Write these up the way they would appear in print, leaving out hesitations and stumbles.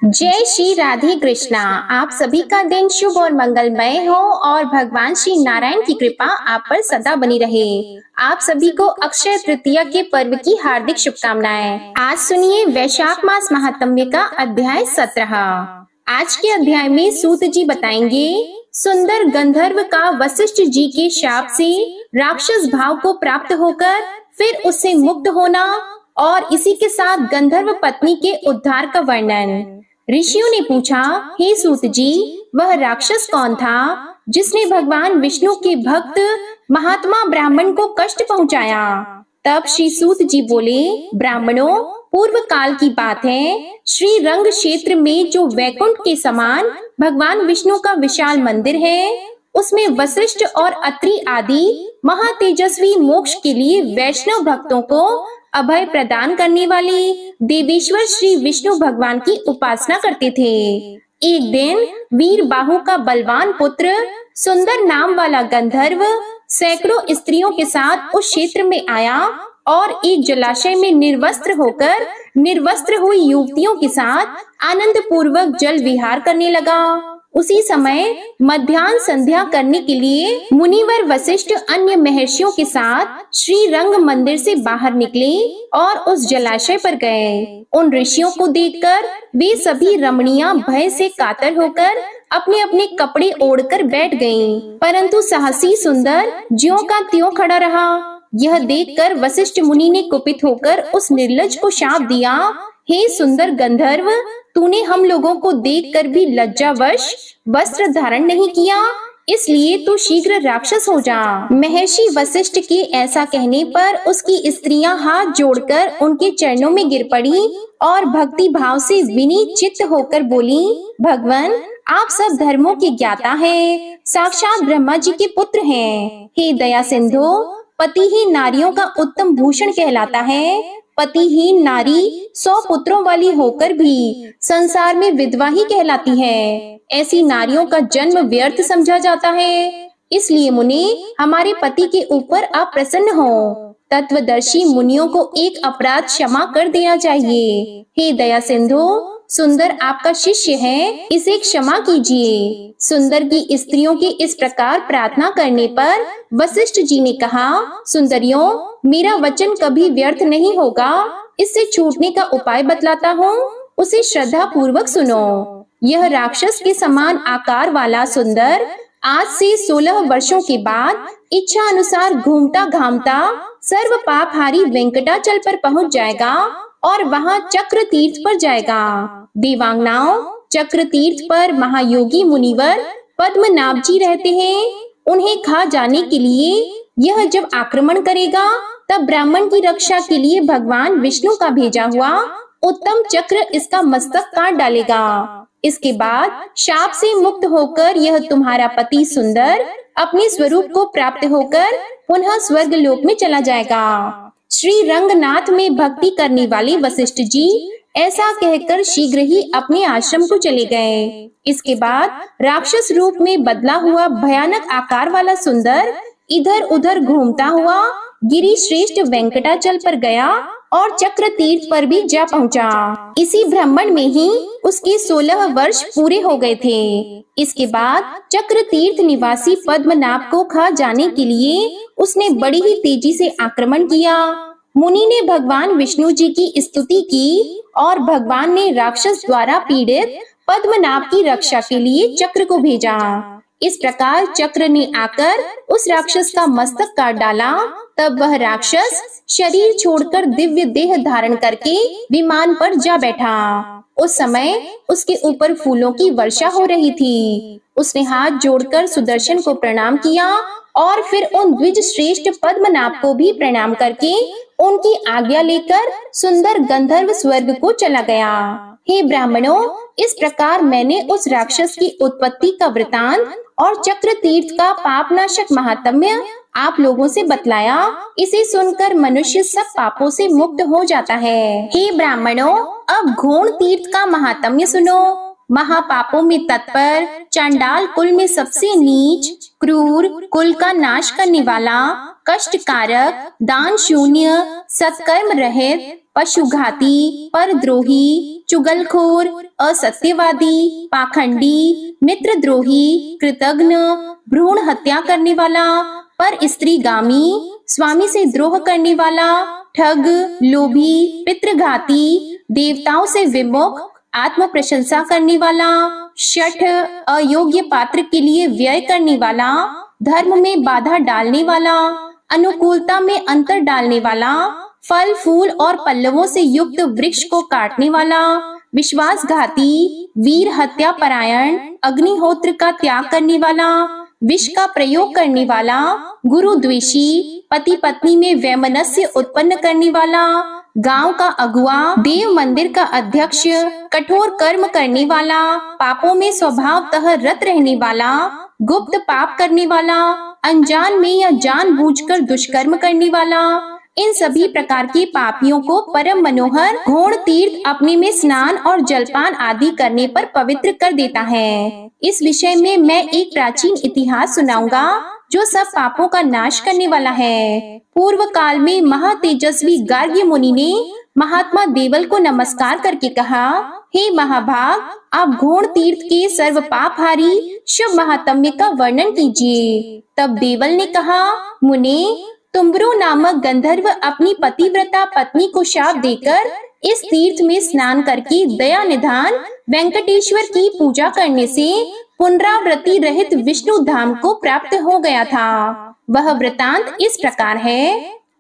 जय श्री राधे कृष्णा। आप सभी का दिन शुभ और मंगलमय हो और भगवान श्री नारायण की कृपा आप पर सदा बनी रहे। आप सभी को अक्षय तृतीया के पर्व की हार्दिक शुभकामनाएं। आज सुनिए वैशाख मास महात्म्य का अध्याय 17। आज के अध्याय में सूत जी बताएंगे सुंदर गंधर्व का वशिष्ठ जी के शाप से राक्षस भाव को प्राप्त होकर फिर उससे मुक्त होना और इसी के साथ गंधर्व पत्नी के उद्धार का वर्णन। ऋषियों ने पूछा, हे सूत जी, वह राक्षस कौन था जिसने भगवान विष्णु के भक्त महात्मा ब्राह्मण को कष्ट पहुंचाया? तब श्री सूत जी बोले, ब्राह्मणों, पूर्व काल की बात है। श्री रंग क्षेत्र में जो वैकुंठ के समान भगवान विष्णु का विशाल मंदिर है, उसमें वशिष्ठ और अत्रि आदि महातेजस्वी मोक्ष के लिए वैष्णव भक्तों को अभय प्रदान करने वाले देवेश्वर श्री विष्णु भगवान की उपासना करते थे। एक दिन वीर बाहु का बलवान पुत्र सुंदर नाम वाला गंधर्व सैकड़ों स्त्रियों के साथ उस क्षेत्र में आया और एक जलाशय में निर्वस्त्र हुई युवतियों के साथ आनंद पूर्वक जल विहार करने लगा। उसी समय मध्याह्न संध्या करने के लिए मुनिवर वशिष्ठ अन्य महर्षियों के साथ श्री रंग मंदिर से बाहर निकले और उस जलाशय पर गए। उन ऋषियों को देखकर वे सभी रमणियां भय से कातर होकर अपने अपने कपड़े ओढ़कर बैठ गईं, परंतु साहसी सुंदर ज्यों का त्यों खड़ा रहा। यह देखकर वशिष्ठ मुनि ने कुपित होकर उस निर्लज को शाप दिया, हे सुंदर गंधर्व, तूने हम लोगों को देखकर भी लज्जावश वस्त्र धारण नहीं किया, इसलिए तू शीघ्र राक्षस हो जा। महर्षि वशिष्ठ के ऐसा कहने पर उसकी स्त्रियां हाथ जोड़कर उनके चरणों में गिर पड़ी और भक्ति भाव से विनीत चित्त होकर बोली, भगवान, आप सब धर्मों के ज्ञाता हैं, साक्षात ब्रह्मा जी के पुत्र हैं। हे दया सिंधु, पतिहीन नारियों का उत्तम भूषण कहलाता है। पतिहीन नारी 100 पुत्रों वाली होकर भी संसार में विधवा ही कहलाती है। ऐसी नारियों का जन्म व्यर्थ समझा जाता है। इसलिए मुनि, हमारे पति के ऊपर आप प्रसन्न हो। तत्वदर्शी मुनियों को एक अपराध क्षमा कर देना चाहिए। हे दया सिंधु, सुंदर आपका शिष्य है, इसे क्षमा कीजिए। सुंदर की स्त्रियों के इस प्रकार प्रार्थना करने पर वशिष्ठ जी ने कहा, सुंदरियों, मेरा वचन कभी व्यर्थ नहीं होगा। इससे छूटने का उपाय बतलाता हूँ, उसे श्रद्धा पूर्वक सुनो। यह राक्षस के समान आकार वाला सुंदर आज से 16 वर्षों के बाद इच्छा अनुसार घूमता घामता सर्व पापहारी वेंकटाचल पर पहुँच जाएगा और वहाँ चक्र तीर्थ पर जाएगा। देवांगनाओं, चक्र तीर्थ पर महायोगी मुनिवर पद्मनाभ जी रहते हैं। उन्हें खा जाने के लिए यह जब आक्रमण करेगा, तब ब्राह्मण की रक्षा के लिए भगवान विष्णु का भेजा हुआ उत्तम चक्र इसका मस्तक काट डालेगा। इसके बाद शाप से मुक्त होकर यह तुम्हारा पति सुंदर अपने स्वरूप को प्राप्त होकर पुनः स्वर्ग लोक में चला जाएगा। श्री रंगनाथ में भक्ति करने वाले वशिष्ठ जी ऐसा कहकर शीघ्र ही अपने आश्रम को चले गए। इसके बाद राक्षस रूप में बदला हुआ भयानक आकार वाला सुंदर इधर उधर घूमता हुआ गिरि श्रेष्ठ वेंकटाचल पर गया और चक्र तीर्थ पर भी जा पहुंचा। इसी भ्रमण में ही उसके 16 वर्ष पूरे हो गए थे। इसके बाद चक्र तीर्थ निवासी पद्मनाभ को खा जाने के लिए उसने बड़ी ही तेजी से आक्रमण किया। मुनि ने भगवान विष्णु जी की स्तुति की और भगवान ने राक्षस द्वारा पीड़ित पद्मनाभ की रक्षा के लिए चक्र को भेजा। इस प्रकार चक्र ने आकर उस राक्षस का मस्तक काट डाला। तब वह राक्षस शरीर छोड़कर दिव्य देह धारण करके विमान पर जा बैठा। उस समय उसके ऊपर फूलों की वर्षा हो रही थी। उसने हाथ जोड़कर सुदर्शन को प्रणाम किया और फिर उन द्विज श्रेष्ठ पद्मनाभ को भी प्रणाम करके उनकी आज्ञा लेकर सुंदर गंधर्व स्वर्ग को चला गया। हे ब्राह्मणों, इस प्रकार मैंने उस राक्षस की उत्पत्ति का वृतांत और चक्र तीर्थ का पापनाशक महात्म्य आप लोगों से बतलाया। इसे सुनकर मनुष्य सब पापों से मुक्त हो जाता है। हे ब्राह्मणों, अब घोण तीर्थ का महात्म्य सुनो। महापापों में तत्पर, चांडाल कुल में सबसे नीच, क्रूर, कुल का नाश करने वाला, कष्टकारक, दान शून्य, सत्कर्म रहित, पशुघाती, परद्रोही, चुगलखोर, असत्यवादी, पाखंडी, मित्रद्रोही, कृतघ्न, भ्रूण हत्या करने वाला, पर स्त्रीगामी, स्वामी से द्रोह करने वाला, ठग, लोभी, पितृघाती, देवताओं से विमुख, आत्म प्रशंसा करने वाला, शठ, अयोग्य पात्र के लिए व्यय करने वाला, धर्म में बाधा डालने वाला, अनुकूलता में अंतर डालने वाला, फल फूल और पल्लवों से युक्त वृक्ष को काटने वाला, विश्वासघाती, वीर हत्या परायण, अग्निहोत्र का त्याग करने वाला, विष का प्रयोग करने वाला, गुरु द्वेषी, पति पत्नी में वैमनस्य उत्पन्न करने वाला, गांव का अगुआ, देव मंदिर का अध्यक्ष, कठोर कर्म करने वाला, पापों में स्वभावतः रत रहने वाला, गुप्त पाप करने वाला, अनजान में या जानबूझकर दुष्कर्म करने वाला, इन सभी प्रकार के पापियों को परम मनोहर घोड़ तीर्थ अपने में स्नान और जलपान आदि करने पर पवित्र कर देता है। इस विषय में मैं एक प्राचीन इतिहास सुनाऊंगा जो सब पापों का नाश करने वाला है। पूर्व काल में महातेजस्वी गार्ग्य मुनि ने महात्मा देवल को नमस्कार करके कहा, हे महाभाग, आप घोड़ तीर्थ के सर्व पापहारी शुभ महात्म्य का वर्णन कीजिए। तब देवल ने कहा, मुने, तुम्बरु नामक गंधर्व अपनी पतिव्रता पत्नी को शाप देकर इस तीर्थ में स्नान करके दया निधान वेंकटेश्वर की पूजा करने से पुनरावृत्ति रहित विष्णु धाम को प्राप्त हो गया था। वह वृतांत इस प्रकार है।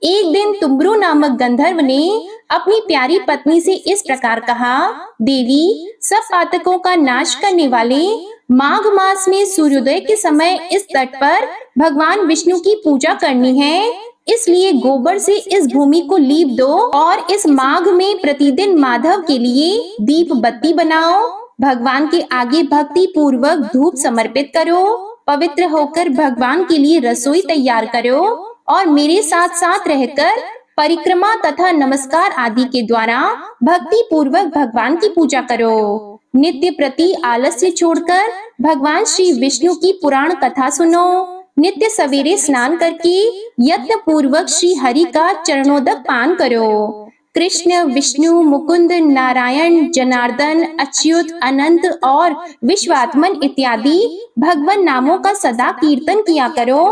एक दिन तुम्बरु नामक गंधर्व ने अपनी प्यारी पत्नी से इस प्रकार कहा, देवी, सब पातकों का नाश करने वाले माघ मास में सूर्योदय के समय इस तट पर भगवान विष्णु की पूजा करनी है, इसलिए गोबर से इस भूमि को लीप दो और इस माघ में प्रतिदिन माधव के लिए दीप बत्ती बनाओ, भगवान के आगे भक्ति पूर्वक धूप समर्पित करो, पवित्र होकर भगवान के लिए रसोई तैयार करो और मेरे साथ साथ रहकर परिक्रमा तथा नमस्कार आदि के द्वारा भक्ति पूर्वक भगवान की पूजा करो। नित्य प्रति आलस्य छोड़कर भगवान श्री विष्णु की पुराण कथा सुनो। नित्य सवेरे स्नान करके यत्न पूर्वक श्री हरि का चरणोदक पान करो। कृष्ण, विष्णु, मुकुंद, नारायण, जनार्दन, अच्युत, अनंत और विश्वात्मन इत्यादि भगवान नामों का सदा कीर्तन किया करो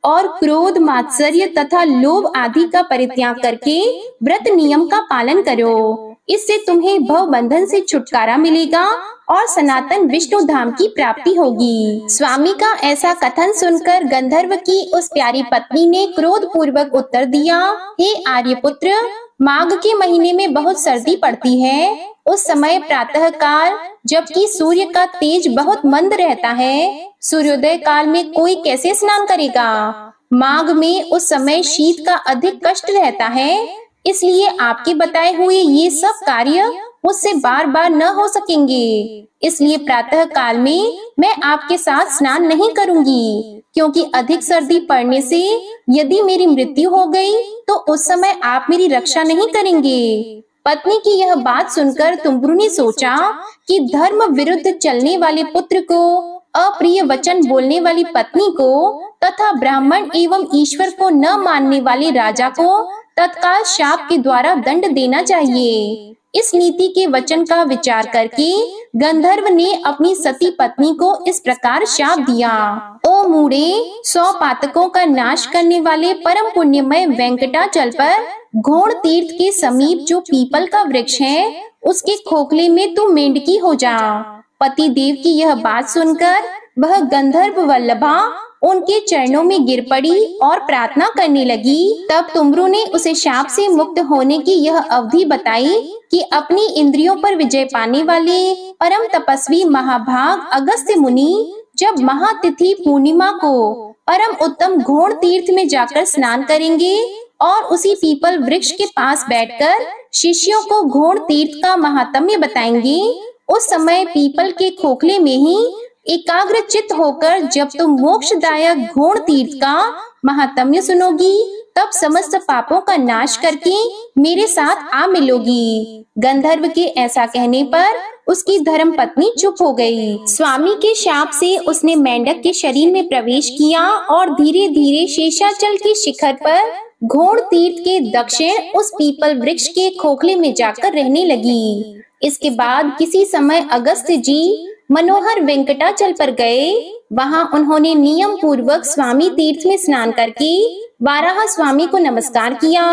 और क्रोध, मात्सर्य तथा लोभ आदि का परित्याग करके व्रत नियम का पालन करो। इससे तुम्हें भव बंधन से छुटकारा मिलेगा और सनातन विष्णु धाम की प्राप्ति होगी। स्वामी का ऐसा कथन सुनकर गंधर्व की उस प्यारी पत्नी ने क्रोध पूर्वक उत्तर दिया, हे आर्यपुत्र, माघ के महीने में बहुत सर्दी पड़ती है। उस समय प्रातः काल जबकि सूर्य का तेज बहुत मंद रहता है, सूर्योदय काल में कोई कैसे स्नान करेगा। माघ में उस समय शीत का अधिक कष्ट रहता है, इसलिए आपके बताए हुए ये सब कार्य मुझसे बार बार न हो सकेंगे। इसलिए प्रातः काल में मैं आपके साथ स्नान नहीं करूंगी, क्योंकि अधिक सर्दी पड़ने से यदि मेरी मृत्यु हो गई तो उस समय आप मेरी रक्षा नहीं करेंगे। पत्नी की यह बात सुनकर तुम्बरु ने सोचा कि धर्म विरुद्ध चलने वाले पुत्र को, अप्रिय वचन बोलने वाली पत्नी को तथा ब्राह्मण एवं ईश्वर को न मानने वाले राजा को तत्काल शाप के द्वारा दंड देना चाहिए। इस नीति के वचन का विचार करके गंधर्व ने अपनी सती पत्नी को इस प्रकार शाप दिया, ओ मूढ़े, 100 पातकों का नाश करने वाले परम पुण्यमय वेंकटाचल पर घोड़ तीर्थ के समीप जो पीपल का वृक्ष है, उसके खोखले में तू मेंढकी हो जा। पति देव की यह बात सुनकर वह गंधर्व वल्लभा उनके चरणों में गिर पड़ी और प्रार्थना करने लगी। तब तुम्बरु ने उसे शाप से मुक्त होने की यह अवधि बताई कि अपनी इंद्रियों पर विजय पाने वाले परम तपस्वी महाभाग अगस्त्य मुनि जब महातिथि पूर्णिमा को परम उत्तम घोड़ तीर्थ में जाकर स्नान करेंगे और उसी पीपल वृक्ष के पास बैठकर शिष्यों को घोड़ तीर्थ का महात्म्य बताएंगे, उस समय पीपल के खोखले में ही एकाग्र चित्त होकर जब तुम मोक्षदायक घोड़ तीर्थ का महात्म्य सुनोगी, तब समस्त पापों का नाश करके मेरे साथ आ मिलोगी। गंधर्व के ऐसा कहने पर उसकी धर्म पत्नी चुप हो गई। स्वामी के शाप से उसने मेंढक के शरीर में प्रवेश किया और धीरे धीरे शेषाचल के शिखर पर घोड़ तीर्थ के दक्षिण उस पीपल वृक्ष के खोखले में जाकर रहने लगी। इसके बाद किसी समय अगस्त्य जी मनोहर वेंकटाचल पर गए। वहां उन्होंने नियम पूर्वक स्वामी तीर्थ में स्नान करके वाराह स्वामी को नमस्कार किया।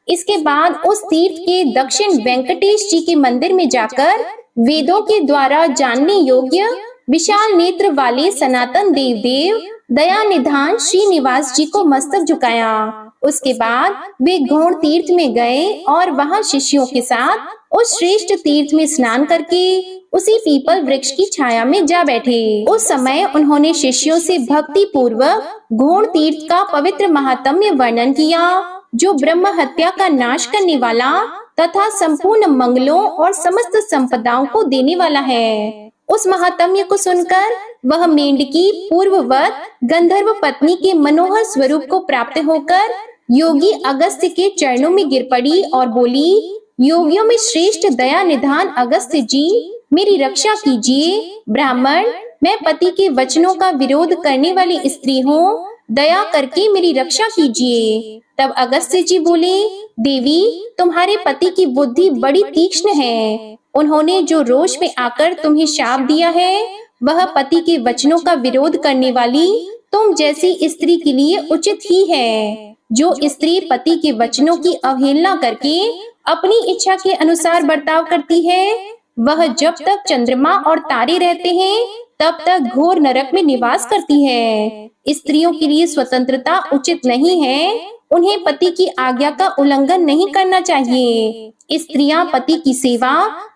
इसके बाद उस तीर्थ के दक्षिण वेंकटेश जी के मंदिर में जाकर वेदों के द्वारा जानने योग्य विशाल नेत्र वाले सनातन देव दया निधान श्रीनिवास जी को मस्तक झुकाया। उसके बाद वे घोड़ तीर्थ में गए और वहां शिष्यों के साथ उस श्रेष्ठ तीर्थ में स्नान करके उसी पीपल वृक्ष की छाया में जा बैठे। उस समय उन्होंने शिष्यों से भक्ति पूर्वक घोड़ तीर्थ का पवित्र महात्म्य वर्णन किया, जो ब्रह्म हत्या का नाश करने वाला तथा संपूर्ण मंगलों और समस्त संपदाओं को देने वाला है। उस महात्म्य को सुनकर वह मेंढकी पूर्ववत गंधर्व पत्नी के मनोहर स्वरूप को प्राप्त होकर योगी अगस्त्य के चरणों में गिर पड़ी और बोली, योगियों में श्रेष्ठ दया निधान अगस्त्य जी, मेरी रक्षा कीजिए। ब्राह्मण, मैं पति के वचनों का विरोध करने वाली स्त्री हूँ, दया करके मेरी रक्षा कीजिए। तब अगस्त्य जी बोले, देवी, तुम्हारे पति की बुद्धि बड़ी तीक्ष्ण है। उन्होंने जो रोष में आकर तुम्हें शाप दिया है, वह पति के वचनों का विरोध करने वाली तुम जैसी स्त्री के लिए उचित ही है। जो स्त्री पति के वचनों की अवहेलना करके अपनी इच्छा के अनुसार बर्ताव करती है, वह जब तक चंद्रमा और तारे रहते हैं तब तक घोर नरक में निवास करती है। स्त्रियों के लिए स्वतंत्रता उचित नहीं है, उन्हें पति की आज्ञा का उल्लंघन नहीं करना चाहिए। स्त्रियां पति की सेवा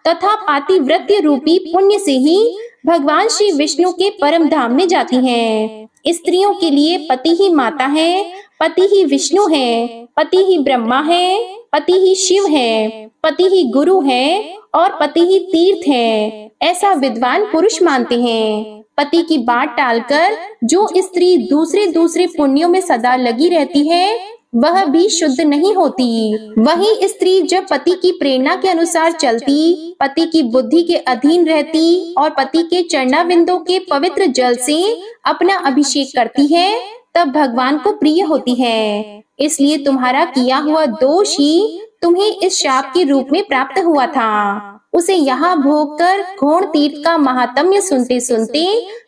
तथा पातिव्रत्य रूपी पुण्य से ही भगवान श्री विष्णु के परम धाम में जाती हैं। स्त्रियों के लिए पति ही माता है, पति ही विष्णु है, पति ही ब्रह्मा है, पति ही शिव है, पति ही गुरु है और पति ही तीर्थ है, ऐसा विद्वान पुरुष मानते हैं। पति की बात टालकर जो स्त्री दूसरे पुण्यों में सदा लगी रहती है, वह भी शुद्ध नहीं होती। वही स्त्री जब पति की प्रेरणा के अनुसार चलती, पति की बुद्धि के अधीन रहती और पति के चरणाबिंदों के पवित्र जल से अपना अभिषेक करती है, तब भगवान को प्रिय होती है। इसलिए तुम्हारा किया हुआ दोष ही तुम्हें इस शाप के रूप में प्राप्त हुआ था। उसे यहाँ भोग कर घोड़ तीर्थ का महात्म्य सुनते सुनते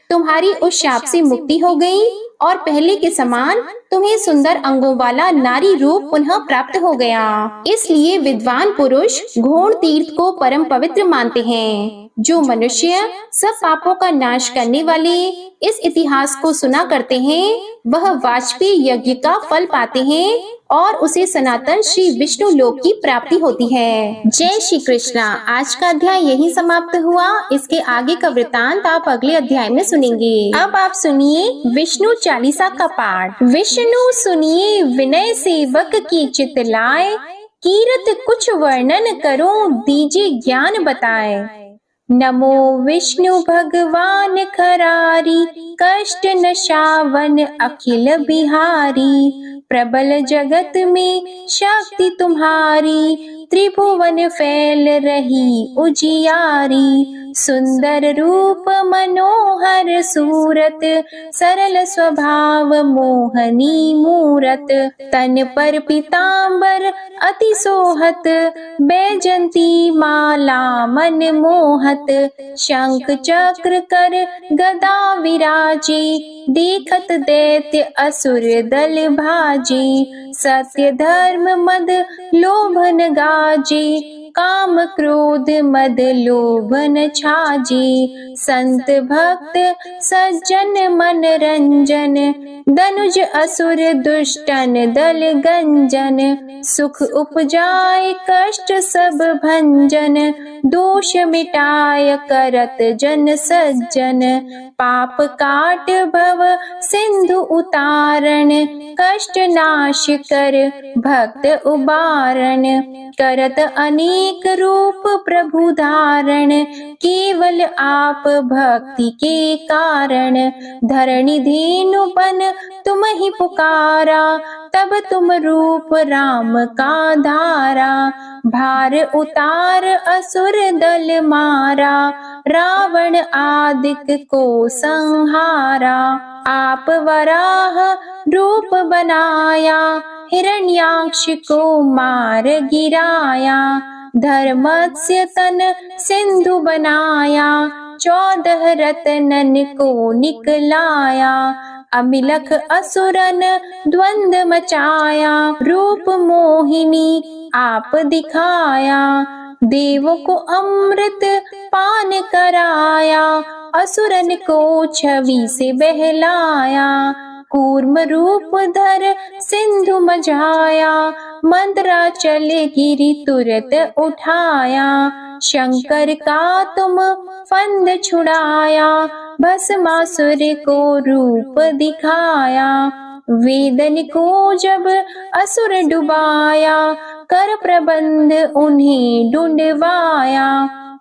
तुम्हारी उस शाप से मुक्ति हो गई और पहले के समान तुम्हें सुंदर अंगों वाला नारी रूप पुनः प्राप्त हो गया। इसलिए विद्वान पुरुष घोड़ तीर्थ को परम पवित्र मानते हैं। जो मनुष्य सब पापों का नाश करने वाले इस इतिहास को सुना करते हैं, वह वाजपेयी यज्ञ का फल पाते हैं और उसे सनातन श्री विष्णु लोक की प्राप्ति होती है। जय श्री कृष्णा। आज का अध्याय यही समाप्त हुआ। इसके आगे का वृतांत आप अगले अध्याय में सुनेंगे। अब आप सुनिए विष्णु चालीसा का पाठ। विष्णु सुनिए विनय सेवक की चित लाए, कीरत कुछ वर्णन करो दीजिए ज्ञान बताए। नमो विष्णु भगवान खरारी, कष्ट नशावन अखिल बिहारी। प्रबल जगत में शक्ति तुम्हारी, त्रिभुवन फैल रही उजियारी। सुंदर रूप मनोहर सूरत, सरल स्वभाव मोहनी मूरत। तन पर पीतांबर अति सोहत, बैजंती माला मन मोहत। शंख चक्र कर गदा विराजे, देखत दैत्य असुर दल भाजे। सत्य धर्म मद लोभन गाजे, काम क्रोध मद लोभन छाजे। संत भक्त सज्जन मन रंजन, धनुज असुर दुष्टन दल गंजन। सुख उपजाए कष्ट सब भंजन, दोष मिटाय करत जन सज्जन। पाप काट भव सिंधु उतारण, कष्ट नाश कर भक्त उबारण। करत अनेक रूप प्रभु धारण, केवल आप भक्ति के कारण। धरणी धेनु बन तुम ही पुकारा, तब तुम रूप राम का धारा, भार उतार असुर दल मारा, रावण आदिक को संहारा। आप वराह रूप बनाया, हिरण्याक्ष को मार गिराया, धर्मस्य तन सिंधु बनाया, 14 रत्नन को निकलाया, अमिलख असुरन द्वंद मचाया, रूप मोहिनी आप दिखाया, देवों को अमृत पान कराया, असुरन को छवि से बहलाया, कूर्म रूप धर सिंधु मझाया, मंदराचल गिरि तुरत उठाया, शंकर का तुम फंद छुड़ाया, भस्मासुर को रूप दिखाया, वेदन को जब असुर डुबाया, कर प्रबंध उन्हें ढूंढवाया,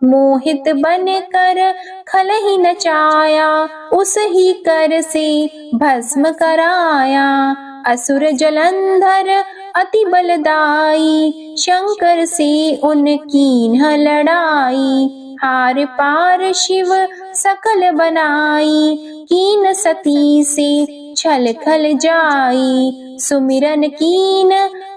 मोहित बन कर खल ही नचाया, उस ही कर से भस्म कराया, असुर जलंधर अति बलदाई, शंकर से उनकी न लड़ाई, हार पार शिव सकल बनाई, कीन सती से छल खल जाई, सुमिरन कीन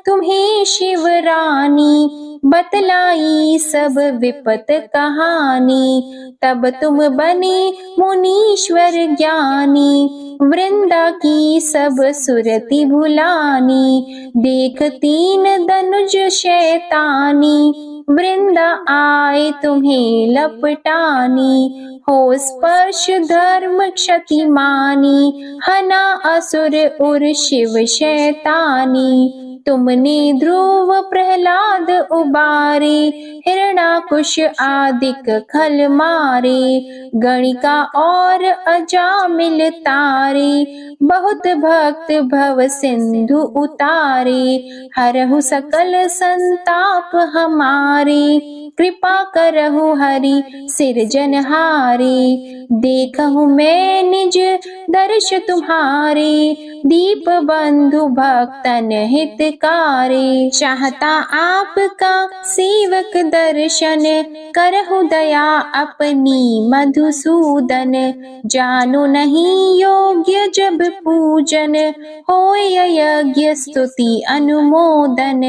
तुम्हें शिव रानी, बतलाई सब विपत कहानी, तब तुम बने मुनीश्वर ज्ञानी, वृंदा की सब सुरति भुलानी, देख 3 धनुज शैतानी, वृंदा आए तुम्हें लपटानी, हो स्पर्श धर्म क्षति मानी, हना असुर उर शिव शैतानी, तुमने ध्रुव प्रहलाद उबारे, हिरणाकुश आदिक खल मारे, गणिका और अजामिल तारे, बहुत भक्त भव सिंधु उतारे, हरहु सकल संताप हमारे, कृपा करहु हरि सिरजनहारे, देखहु मैं निज दर्श तुम्हारे, दीप बंधु भक्तन हितकारे, चाहता आपका सेवक दर्शन, करहु दया अपनी मधुसूदन, जानो नहीं योग्य जब पूजन, होय यज्ञ स्तुति अनुमोदन,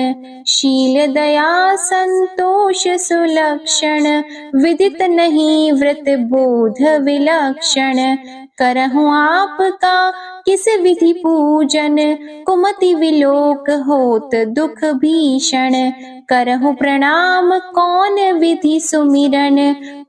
शील दया संतोष सुलक्षण, विदित नहीं व्रत बोध विलक्षण, करहु आपका किस विधि पूजन, कुमति विलोक होत दुख भीषण, करहु प्रणाम कौन विधि सुमिरन,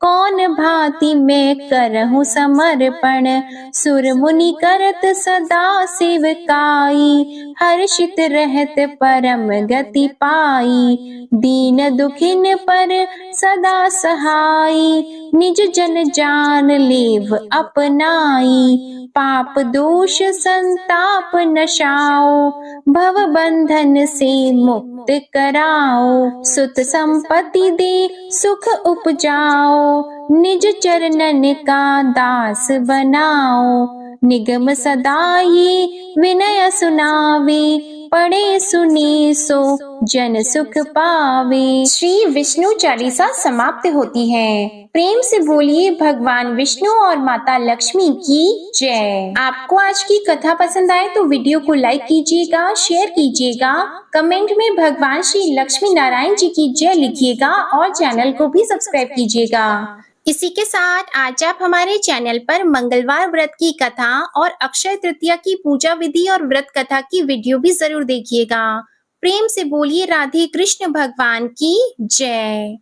कौन भांति मैं करहु समर्पण, सुर मुनि करत सदा सेवकाई, हर्षित रहत परम गति पाई, दीन दुखिन पर सदा सहाई, निज जन जान लेव अपनाई, पाप दोष संताप नशाओ, भव बंधन से मुक्त कराओ, सुत संपत्ति दे सुख उपजाओ, निज चरणन का दास बनाओ, निगम सदा ये विनय सुनावे, पढ़े सुने सो जन सुख पावे। श्री विष्णु चालीसा समाप्त होती है। प्रेम से बोलिए भगवान विष्णु और माता लक्ष्मी की जय। आपको आज की कथा पसंद आए तो वीडियो को लाइक कीजिएगा, शेयर कीजिएगा, कमेंट में भगवान श्री लक्ष्मी नारायण जी की जय लिखिएगा और चैनल को भी सब्सक्राइब कीजिएगा। इसी के साथ आज आप हमारे चैनल पर मंगलवार व्रत की कथा और अक्षय तृतीया की पूजा विधि और व्रत कथा की वीडियो भी जरूर देखिएगा। प्रेम से बोलिए राधे कृष्ण भगवान की जय।